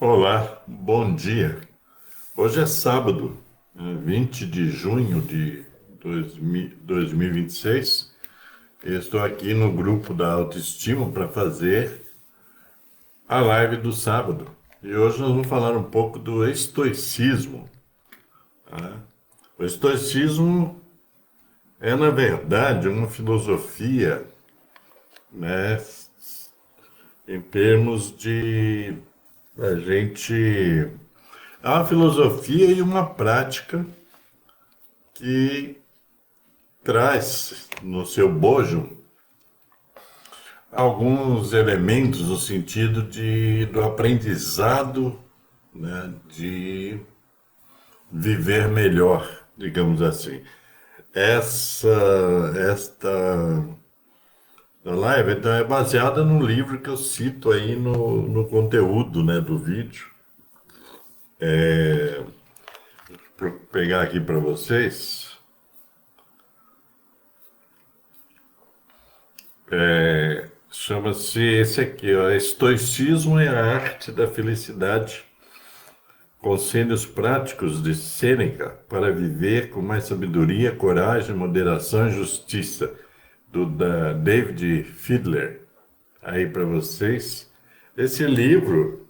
Olá, bom dia. Hoje é sábado, 20 de junho de 2026. Eu estou aqui no grupo da Autoestima para fazer a live do sábado. E hoje nós vamos falar um pouco do estoicismo. O estoicismo é, na verdade, uma filosofia, né, em termos de a gente. É uma filosofia e uma prática que traz no seu bojo alguns elementos no sentido do aprendizado, né, de viver melhor, digamos assim. Essa, esta live então, é baseada num livro que eu cito aí no conteúdo, né, do vídeo. Vou pegar aqui para vocês. Chama-se esse aqui, ó, Estoicismo é a arte da felicidade. Conselhos práticos de Sêneca para viver com mais sabedoria, coragem, moderação e justiça, da David Fiedler. Aí para vocês. Esse livro,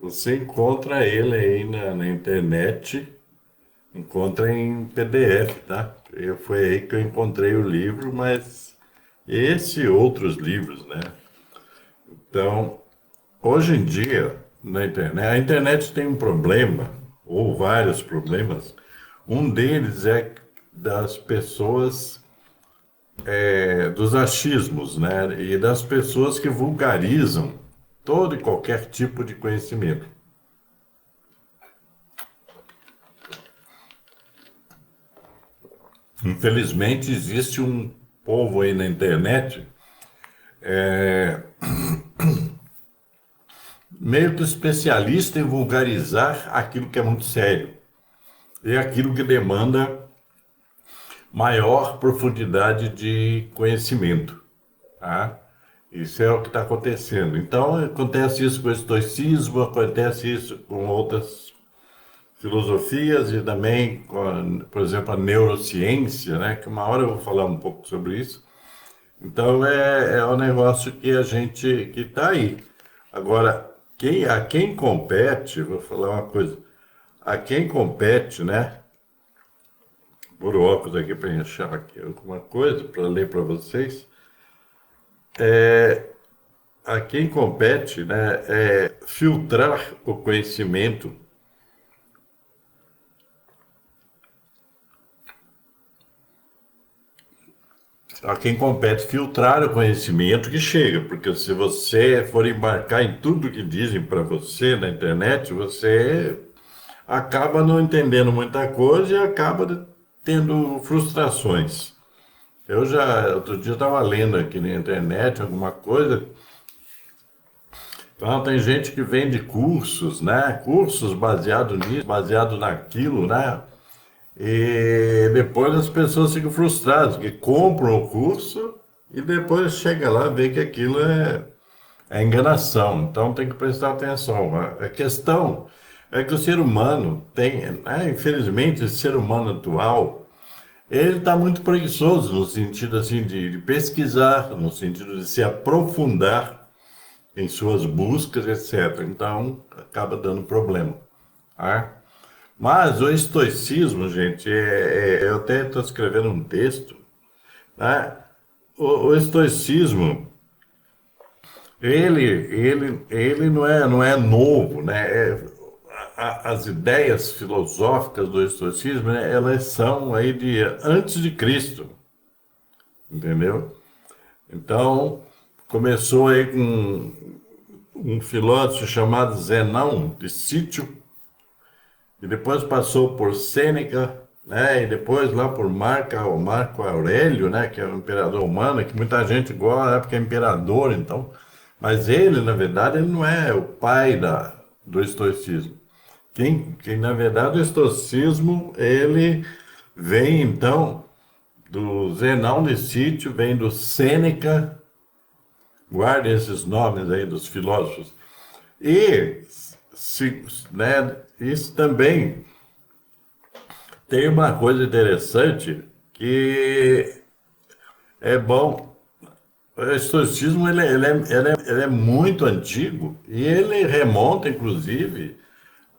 você encontra ele aí na internet, encontra em PDF, tá? Foi aí que eu encontrei o livro, mas esse e outros livros, né? Então, hoje em dia, na internet, a internet tem um problema, ou vários problemas. Um deles é das pessoas, dos achismos, né? E das pessoas que vulgarizam todo e qualquer tipo de conhecimento. Infelizmente, existe um povo aí na internet meio que especialista em vulgarizar aquilo que é muito sério e aquilo que demanda maior profundidade de conhecimento, tá? Isso é o que está acontecendo. Então, acontece isso com o estoicismo, acontece isso com outras filosofias e também com, por exemplo, a neurociência, né? Que uma hora eu vou falar um pouco sobre isso. Então, é um negócio que a gente, que está aí. Agora, a quem compete, vou falar uma coisa, a quem compete, né? Por óculos aqui para achar aqui alguma coisa para ler para vocês. A quem compete, né, é filtrar o conhecimento. A quem compete filtrar o conhecimento que chega, porque se você for embarcar em tudo que dizem para você na internet, você acaba não entendendo muita coisa e acaba tendo frustrações. Outro dia estava lendo aqui na internet alguma coisa. Então, tem gente que vende cursos, né? Cursos baseado nisso, baseado naquilo, né? E depois as pessoas ficam frustradas, que compram o curso e depois chega lá e vê que aquilo é enganação. Então tem que prestar atenção. A questão é que o ser humano tem, né? Infelizmente, esse ser humano atual, ele está muito preguiçoso no sentido assim de pesquisar, no sentido de se aprofundar em suas buscas, etc. Então, acaba dando problema. Tá? Mas o estoicismo, gente, eu até estou escrevendo um texto, né? O estoicismo, ele não é novo, né? As ideias filosóficas do estoicismo, né, elas são aí de antes de Cristo, entendeu? Então, começou aí com um filósofo chamado Zenão de Sítio, e depois passou por Sêneca, né? E depois lá por Marco Aurélio, né? Que é o imperador romano, que muita gente gosta, né, porque é imperador, então. Mas ele, na verdade, ele não é o pai do estoicismo. Na verdade, o estoicismo, ele vem, então, do Zenão de Sítio, vem do Sêneca, guarde esses nomes aí dos filósofos. E né, isso também tem uma coisa interessante que é bom. O estoicismo ele é muito antigo e ele remonta, inclusive,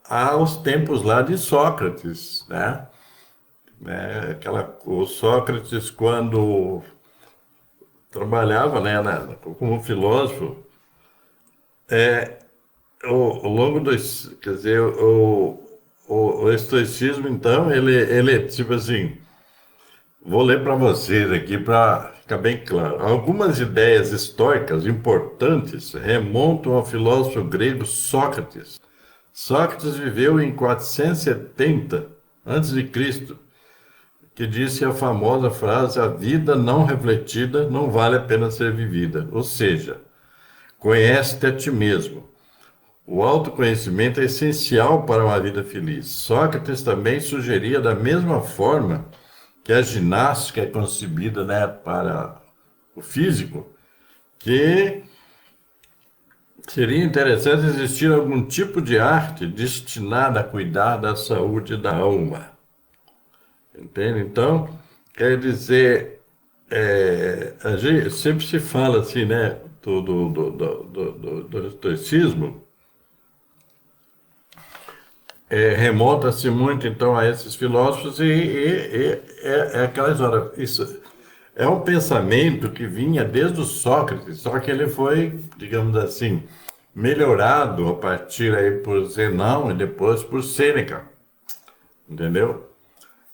aos tempos lá de Sócrates, né? O Sócrates, quando trabalhava, né, como filósofo, ao longo dos, quer dizer, o estoicismo, então, ele tipo assim, vou ler para vocês aqui para ficar bem claro. Algumas ideias estoicas importantes remontam ao filósofo grego Sócrates. Sócrates viveu em 470 a.C., que disse a famosa frase: a vida não refletida não vale a pena ser vivida. Ou seja, conhece-te a ti mesmo. O autoconhecimento é essencial para uma vida feliz. Sócrates também sugeria, da mesma forma que a ginástica é concebida, né, para o físico, que seria interessante existir algum tipo de arte destinada a cuidar da saúde da alma. Entende? Então, quer dizer, a gente sempre se fala assim, né, do estoicismo, remonta-se muito, então, a esses filósofos é aquela história. Isso é um pensamento que vinha desde o Sócrates, só que ele foi, digamos assim, melhorado a partir aí por Zenão e depois por Sêneca, entendeu?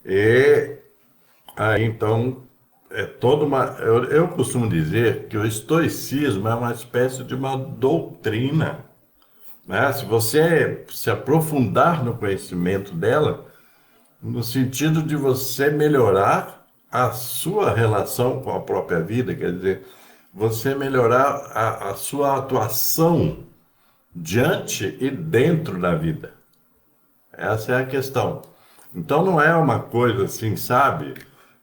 E aí, então, é toda uma. Eu costumo dizer que o estoicismo é uma espécie de uma doutrina, né? Se você se aprofundar no conhecimento dela, no sentido de você melhorar a sua relação com a própria vida, quer dizer, você melhorar a sua atuação diante e dentro da vida. Essa é a questão. Então não é uma coisa assim, sabe?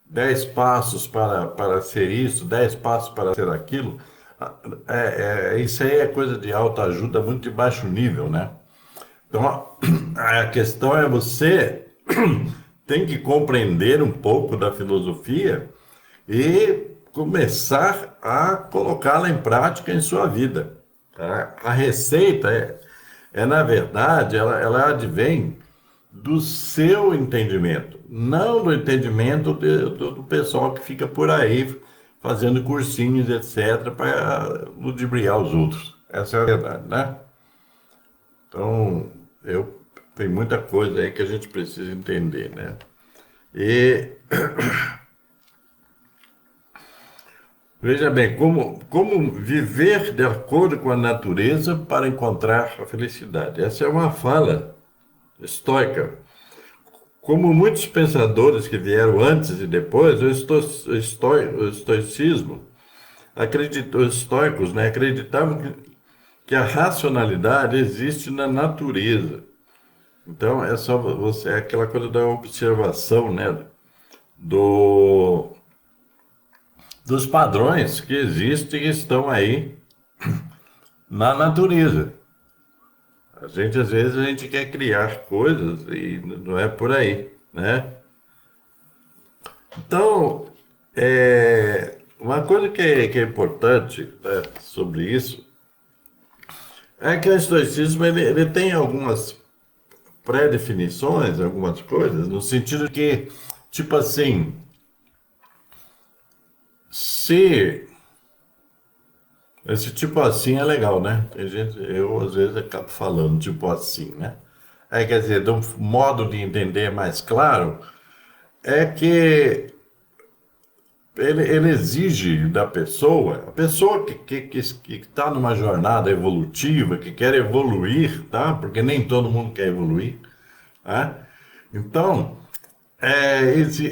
10 passos para ser isso, 10 passos para ser aquilo. Isso aí é coisa de autoajuda muito de baixo nível, né? Então a questão é você tem que compreender um pouco da filosofia e começar a colocá-la em prática em sua vida. Tá? A receita na verdade, ela advém do seu entendimento, não do entendimento do pessoal que fica por aí fazendo cursinhos, etc., para ludibriar os outros. Essa é a verdade, né? Então, tem muita coisa aí que a gente precisa entender, né? E veja bem, como viver de acordo com a natureza para encontrar a felicidade. Essa é uma fala estoica. Como muitos pensadores que vieram antes e depois, o estoicismo, os estoicos, né, acreditavam que a racionalidade existe na natureza. Então, é só você, é aquela coisa da observação, né, do, dos padrões que existem e estão aí na natureza. Às vezes, a gente quer criar coisas e não é por aí, né? Então, uma coisa que é importante, né, sobre isso é que o estoicismo ele tem algumas pré-definições, algumas coisas, no sentido que, tipo assim, se esse tipo assim é legal, né? Tem gente, eu às vezes acabo falando tipo assim, né? Quer dizer, de um modo de entender mais claro, é que ele exige da pessoa, a pessoa que está numa jornada evolutiva, que quer evoluir, tá? Porque nem todo mundo quer evoluir, tá? Então,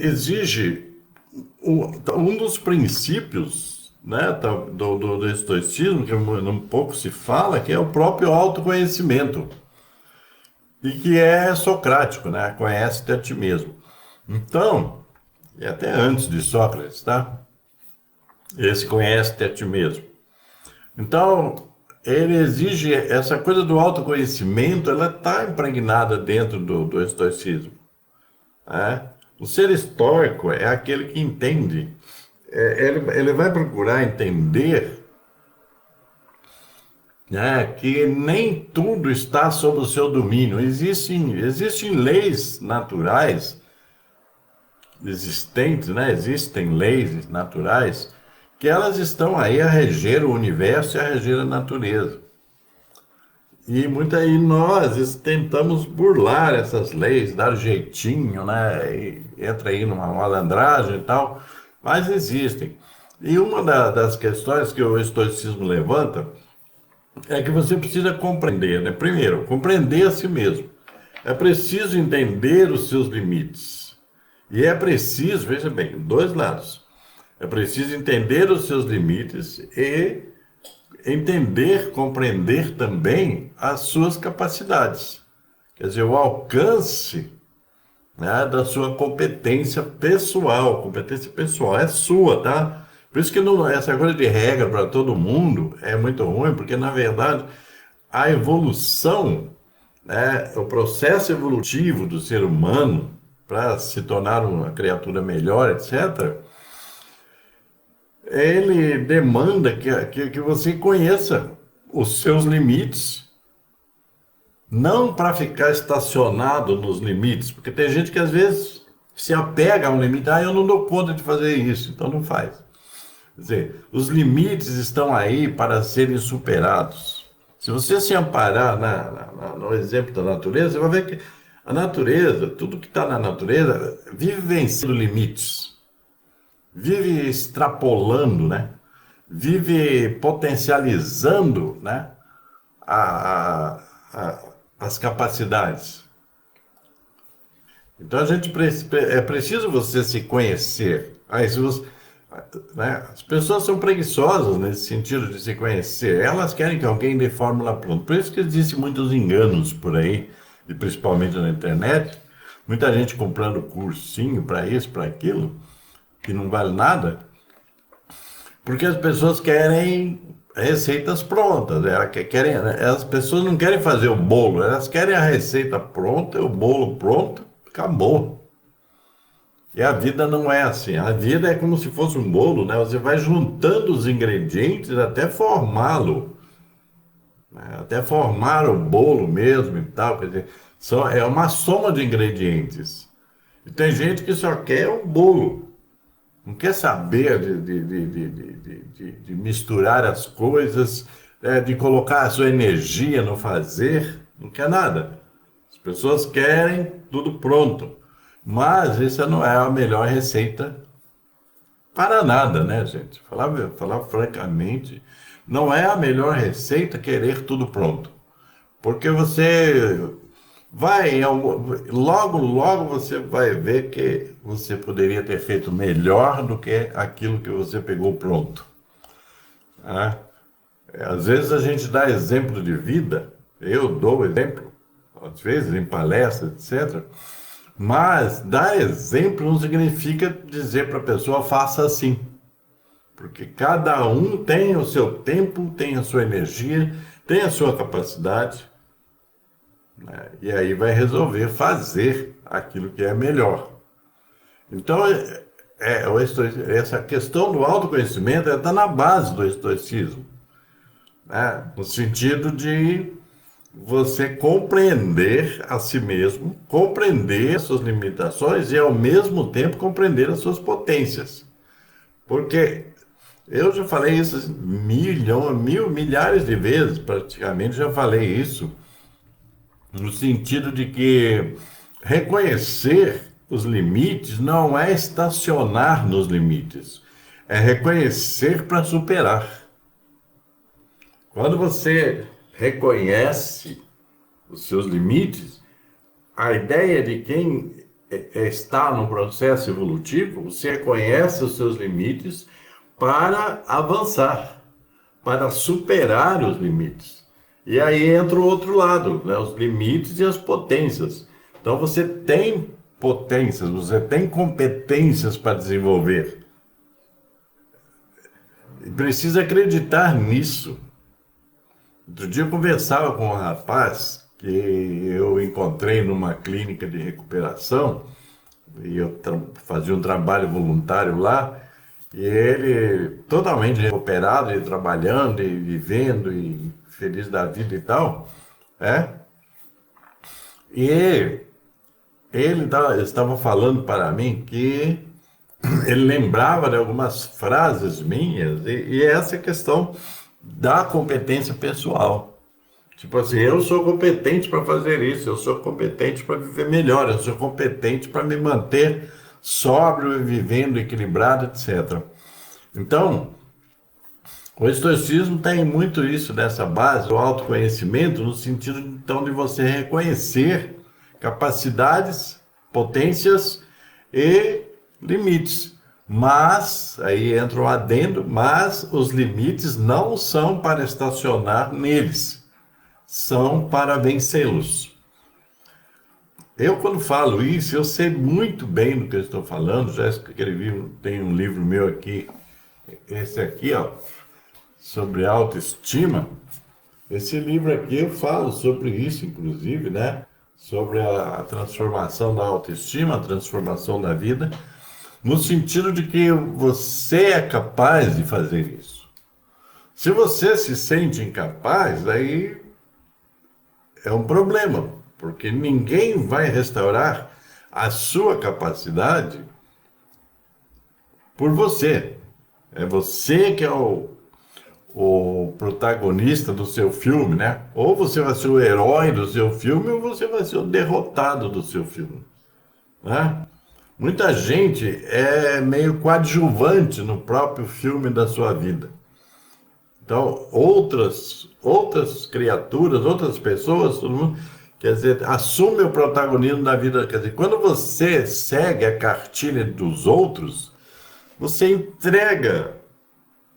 exige um dos princípios, né, do estoicismo, que um pouco se fala, que é o próprio autoconhecimento, e que é socrático, né? Conhece-te a ti mesmo. Então, e até antes de Sócrates, tá? Esse conhece-te a ti mesmo. Então, ele exige essa coisa do autoconhecimento, ela está impregnada dentro do estoicismo, né? O ser estoico é aquele que entende, ele vai procurar entender, né, que nem tudo está sob o seu domínio. Existem leis naturais existentes, né? Existem leis naturais que elas estão aí a reger o universo e a reger a natureza. E nós tentamos burlar essas leis, dar jeitinho, né? E entra aí numa malandragem e tal, mas existem. E uma das questões que o estoicismo levanta é que você precisa compreender, né? Primeiro, compreender a si mesmo. É preciso entender os seus limites. E é preciso, veja bem, dois lados. É preciso entender os seus limites e entender, compreender também as suas capacidades. Quer dizer, o alcance, né, da sua competência pessoal. Competência pessoal é sua, tá? Por isso que essa coisa de regra para todo mundo é muito ruim, porque, na verdade, a evolução, né, o processo evolutivo do ser humano para se tornar uma criatura melhor, etc., ele demanda que você conheça os seus limites, não para ficar estacionado nos limites, porque tem gente que às vezes se apega a um limite, eu não dou conta de fazer isso, então não faz. Quer dizer, os limites estão aí para serem superados. Se você se amparar no exemplo da natureza, você vai ver que a natureza, tudo que está na natureza, vive vencendo limites, vive extrapolando, né? Vive potencializando, né? a, a, as capacidades. Então é preciso você se conhecer. Aí, se você, né? As pessoas são preguiçosas nesse sentido de se conhecer. Elas querem que alguém dê fórmula pronta. Por isso que existem muitos enganos por aí, e principalmente na internet. Muita gente comprando cursinho para isso, para aquilo, que não vale nada, porque as pessoas querem receitas prontas. As pessoas não querem fazer o bolo, elas querem a receita pronta, o bolo pronto, acabou. E a vida não é assim. A vida é como se fosse um bolo, né? Você vai juntando os ingredientes até formá-lo, né? Até formar o bolo mesmo e tal. Quer dizer, é uma soma de ingredientes. E tem gente que só quer o bolo. Não quer saber de misturar as coisas, de colocar a sua energia no fazer, não quer nada. As pessoas querem tudo pronto. Mas essa não é a melhor receita para nada, né, gente? Falar francamente, não é a melhor receita querer tudo pronto. Porque você logo você vai ver que você poderia ter feito melhor do que aquilo que você pegou pronto, né? Às vezes a gente dá exemplo de vida, eu dou exemplo, às vezes em palestras, etc., mas dar exemplo não significa dizer para a pessoa faça assim, porque cada um tem o seu tempo, tem a sua energia, tem a sua capacidade, né? E aí vai resolver fazer aquilo que é melhor. Então, essa questão do autoconhecimento está na base do estoicismo, né? No sentido de você compreender a si mesmo, compreender as suas limitações e, ao mesmo tempo, compreender as suas potências. Porque eu já falei isso milhares de vezes, praticamente já falei isso, no sentido de que reconhecer os limites não é estacionar nos limites, é reconhecer para superar. Quando você reconhece os seus limites, a ideia de quem está no processo evolutivo, você reconhece os seus limites para avançar, para superar os limites. E aí entra o outro lado, né? Os limites e as potências. Então você tem potências, você tem competências para desenvolver. E precisa acreditar nisso. Outro dia eu conversava com um rapaz que eu encontrei numa clínica de recuperação, e eu fazia um trabalho voluntário lá, e ele totalmente recuperado, e trabalhando, e vivendo, e feliz da vida e tal, é? E ele estava falando para mim que ele lembrava de algumas frases minhas, e essa é a questão da competência pessoal. Tipo assim, eu sou competente para fazer isso, eu sou competente para viver melhor, eu sou competente para me manter sóbrio, vivendo equilibrado, etc. Então, o estoicismo tem muito isso dessa base, o autoconhecimento, no sentido então de você reconhecer capacidades, potências e limites. Mas, aí entra o adendo, mas os limites não são para estacionar neles, são para vencê-los. Eu, quando falo isso, eu sei muito bem do que eu estou falando, já escrevi, tem um livro meu aqui, esse aqui, ó, sobre autoestima. Esse livro aqui eu falo sobre isso, inclusive, né? Sobre a transformação da autoestima, a transformação da vida, no sentido de que você é capaz de fazer isso. Se você se sente incapaz, aí é um problema, porque ninguém vai restaurar a sua capacidade por você. É você que é o protagonista do seu filme, né? Ou você vai ser o herói do seu filme, ou você vai ser o derrotado do seu filme, né? Muita gente é meio coadjuvante no próprio filme da sua vida. Então, outras criaturas, outras pessoas, todo mundo, quer dizer, assume o protagonismo da vida. Quer dizer, quando você segue a cartilha dos outros, você entrega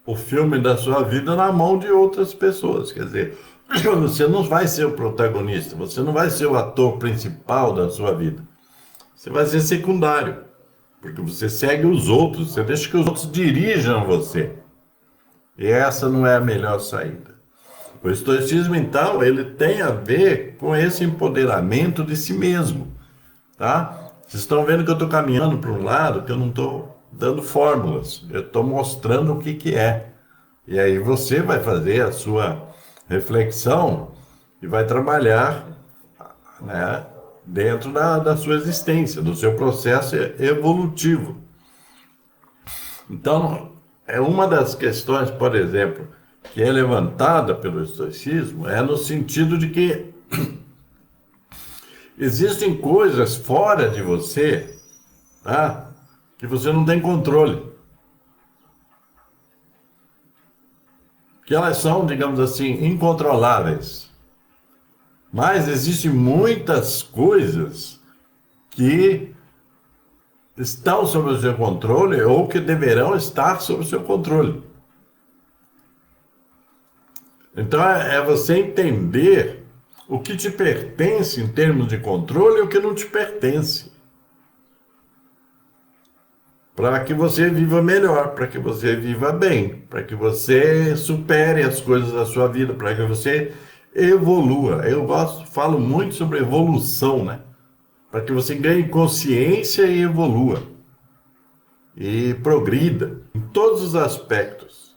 o filme da sua vida na mão de outras pessoas. Quer dizer, você não vai ser o protagonista, você não vai ser o ator principal da sua vida. Você vai ser secundário, porque você segue os outros, você deixa que os outros dirijam você. E essa não é a melhor saída. O estoicismo, então, ele tem a ver com esse empoderamento de si mesmo, tá? Vocês estão vendo que eu estou caminhando para um lado que eu não estou dando fórmulas, eu estou mostrando o que que é. E aí você vai fazer a sua reflexão e vai trabalhar, né, dentro da sua existência, do seu processo evolutivo. Então, é uma das questões, por exemplo, que é levantada pelo estoicismo, é no sentido de que existem coisas fora de você, tá, que você não tem controle. Que elas são, digamos assim, incontroláveis. Mas existem muitas coisas que estão sob o seu controle ou que deverão estar sob o seu controle. Então é você entender o que te pertence em termos de controle e o que não te pertence. Para que você viva melhor, para que você viva bem, para que você supere as coisas da sua vida, para que você evolua. Falo muito sobre evolução, né? Para que você ganhe consciência e evolua. E progrida em todos os aspectos,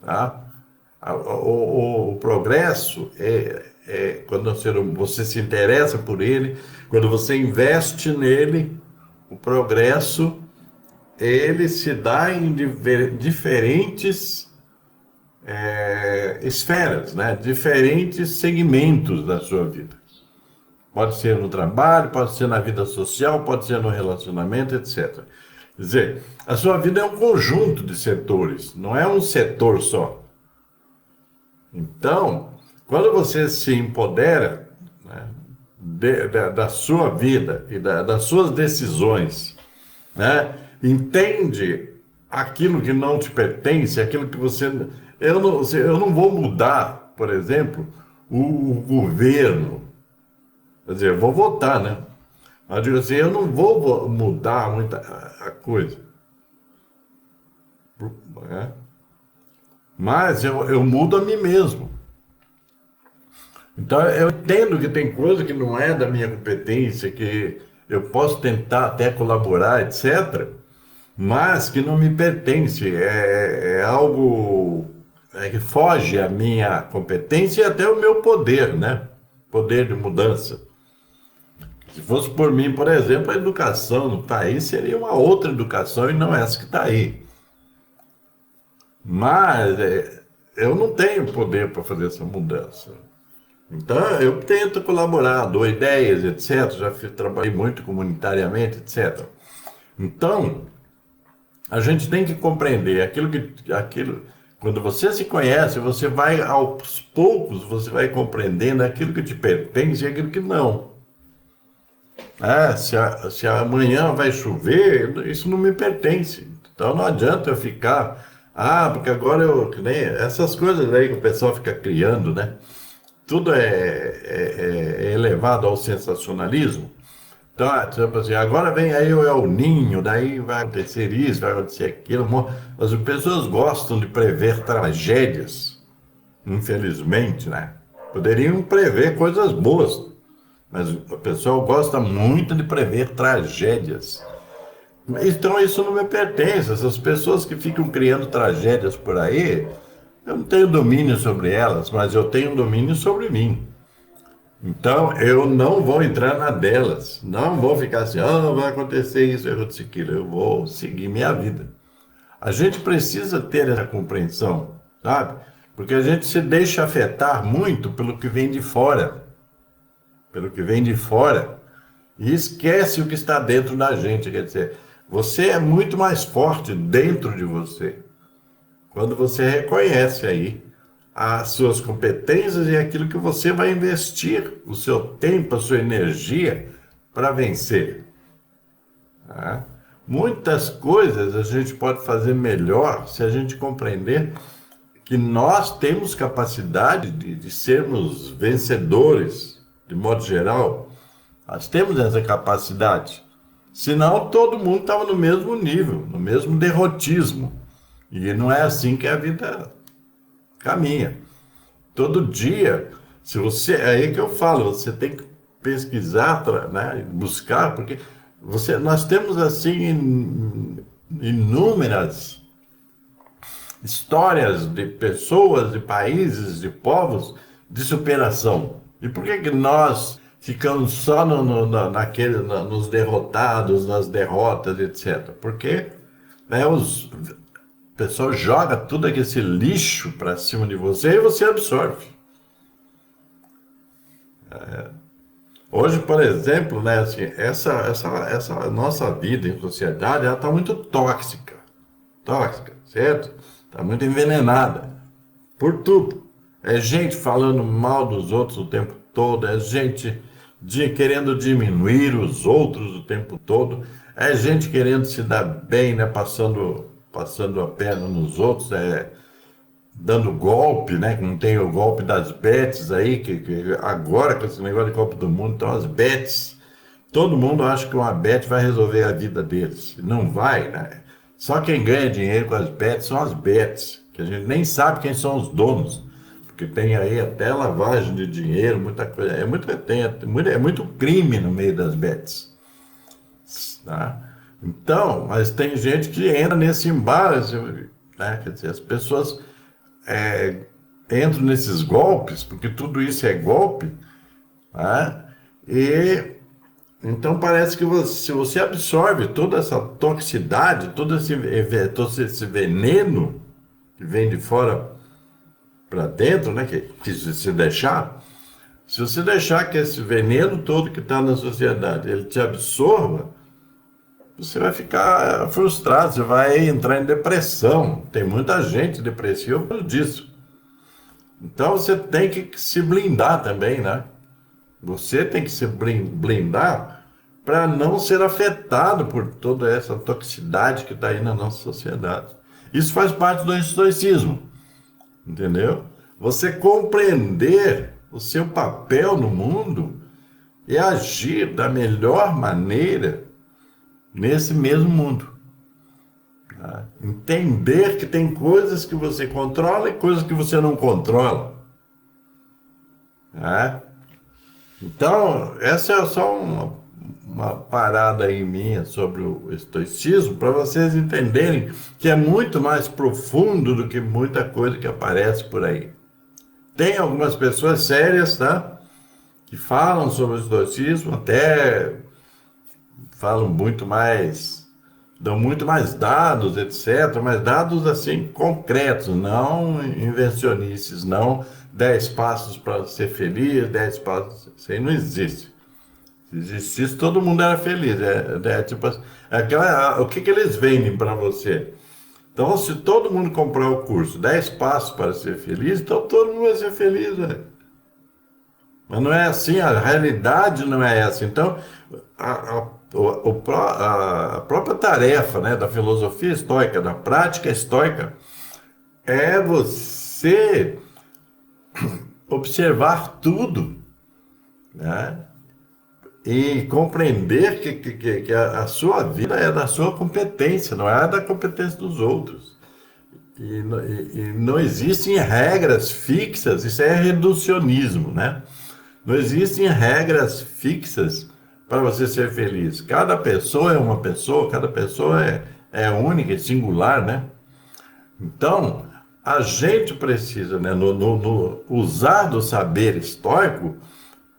tá? O progresso é quando você se interessa por ele, quando você investe nele, o progresso ele se dá em diferentes esferas, né? Diferentes segmentos da sua vida. Pode ser no trabalho, pode ser na vida social, pode ser no relacionamento, etc. Quer dizer, a sua vida é um conjunto de setores, não é um setor só. Então, quando você se empodera, né, da sua vida e das suas decisões, né, entende aquilo que não te pertence, aquilo que você... Eu não vou mudar, por exemplo, o governo. Quer dizer, eu vou votar, né? Mas eu digo assim, eu não vou mudar muita a coisa. Né? Mas eu mudo a mim mesmo. Então, eu entendo que tem coisa que não é da minha competência, que eu posso tentar até colaborar, etc., mas que não me pertence. É algo que foge à minha competência e até o meu poder, né? Poder de mudança. Se fosse por mim, por exemplo, a educação no país seria uma outra educação e não essa que está aí. Mas eu não tenho poder para fazer essa mudança. Então, eu tento colaborar, dou ideias, etc. Trabalhei muito comunitariamente, etc. Então, a gente tem que compreender quando você se conhece, você vai aos poucos, você vai compreendendo aquilo que te pertence e aquilo que não. Se amanhã vai chover, isso não me pertence. Então não adianta eu ficar, porque agora que nem essas coisas aí que o pessoal fica criando, né? Tudo é elevado ao sensacionalismo. Então, tipo assim, agora vem aí o El Ninho, daí vai acontecer isso, vai acontecer aquilo. As pessoas gostam de prever tragédias, infelizmente, né? Poderiam prever coisas boas, mas o pessoal gosta muito de prever tragédias. Então isso não me pertence. Essas pessoas que ficam criando tragédias por aí, eu não tenho domínio sobre elas, mas eu tenho domínio sobre mim. Então, eu não vou entrar na delas. Não vou ficar assim, vai acontecer isso, vai acontecer aquilo. Eu vou seguir minha vida. A gente precisa ter essa compreensão, sabe? Porque a gente se deixa afetar muito pelo que vem de fora. Pelo que vem de fora. E esquece o que está dentro da gente. Quer dizer, você é muito mais forte dentro de você. Quando você reconhece aí as suas competências e aquilo que você vai investir o seu tempo, a sua energia para vencer. Tá? Muitas coisas a gente pode fazer melhor se a gente compreender que nós temos capacidade de sermos vencedores, de modo geral. Nós temos essa capacidade. Senão todo mundo estava no mesmo nível, no mesmo derrotismo. E não é assim que a vida caminha. Todo dia, se você, é aí que eu falo, você tem que pesquisar, né, buscar, porque nós temos assim inúmeras histórias de pessoas, de países, de povos de superação. E por que que nós ficamos só nos derrotados, nas derrotas, etc? Porque o pessoal joga tudo esse lixo para cima de você e você absorve. Hoje, por exemplo, né, assim, essa nossa vida em sociedade, ela está muito tóxica, certo? Está muito envenenada por tudo. É gente falando mal dos outros o tempo todo, é gente querendo diminuir os outros o tempo todo, é gente querendo se dar bem, né, passando a perna nos outros, dando golpe, né? Que não tem o golpe das bets aí, que agora com esse negócio de Copa do Mundo, então as bets, todo mundo acha que uma bet vai resolver a vida deles. Não vai, né? Só quem ganha dinheiro com as bets são as bets, que a gente nem sabe quem são os donos, porque tem aí até lavagem de dinheiro, muita coisa, é muito crime no meio das bets, tá? Então, mas tem gente que entra nesse embaraço, né? Quer dizer, as pessoas entram nesses golpes, porque tudo isso é golpe, né? E então parece que se você absorve toda essa toxicidade, todo esse veneno que vem de fora para dentro, né? Que se deixar, se você deixar que esse veneno todo que está na sociedade ele te absorva, você vai ficar frustrado, você vai entrar em depressão. Tem muita gente depressiva por disso. Então você tem que se blindar também, né? Você tem que se blindar para não ser afetado por toda essa toxicidade que está aí na nossa sociedade. Isso faz parte do estoicismo, entendeu? Você compreender o seu papel no mundo e agir da melhor maneira nesse mesmo mundo. Tá? Entender que tem coisas que você controla e coisas que você não controla. né? Então, essa é só uma parada aí minha sobre o estoicismo, para vocês entenderem que é muito mais profundo do que muita coisa que aparece por aí. Tem algumas pessoas sérias, tá? Que falam sobre o estoicismo, até falam muito mais, dão muito mais dados, etc., mas dados assim concretos, não invencionices, não 10 passos para ser feliz, 10 passos, isso aí não existe. Se existisse, todo mundo era feliz. Tipo, o que que eles vendem para você? Então, se todo mundo comprar o curso 10 passos para ser feliz, então todo mundo vai ser feliz, né? Mas não é assim, a realidade não é essa. Então, a própria tarefa, né, da filosofia estoica, da prática estoica, é você observar tudo, né? E compreender que a sua vida é da sua competência, não é da competência dos outros. E não existem regras fixas, isso é reducionismo, né? Não existem regras fixas para você ser feliz. Cada pessoa é uma pessoa, cada pessoa é única e singular, né? Então, a gente precisa, né, no usar do saber estoico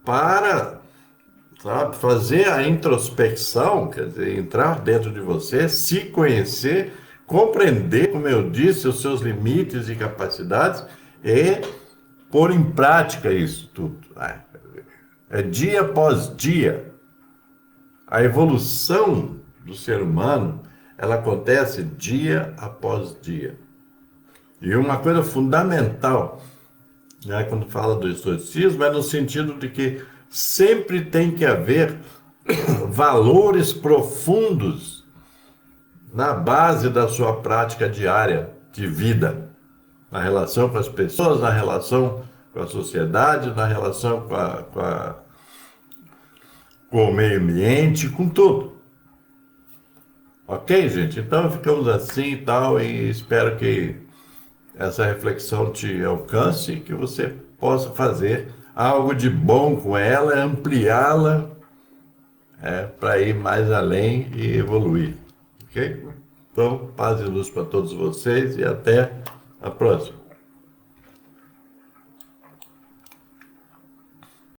para, sabe, fazer a introspecção, quer dizer, entrar dentro de você, se conhecer, compreender, como eu disse, os seus limites e capacidades e pôr em prática isso tudo. É dia após dia. A evolução do ser humano, ela acontece dia após dia. E uma coisa fundamental, né, quando fala do estoicismo, é no sentido de que sempre tem que haver valores profundos na base da sua prática diária de vida, na relação com as pessoas, na relação com a sociedade, na relação com o meio ambiente, com tudo. Ok, gente? Então ficamos assim e tal, e espero que essa reflexão te alcance e que você possa fazer algo de bom com ela, ampliá-la, para ir mais além e evoluir. Ok? Então, paz e luz para todos vocês e até a próxima.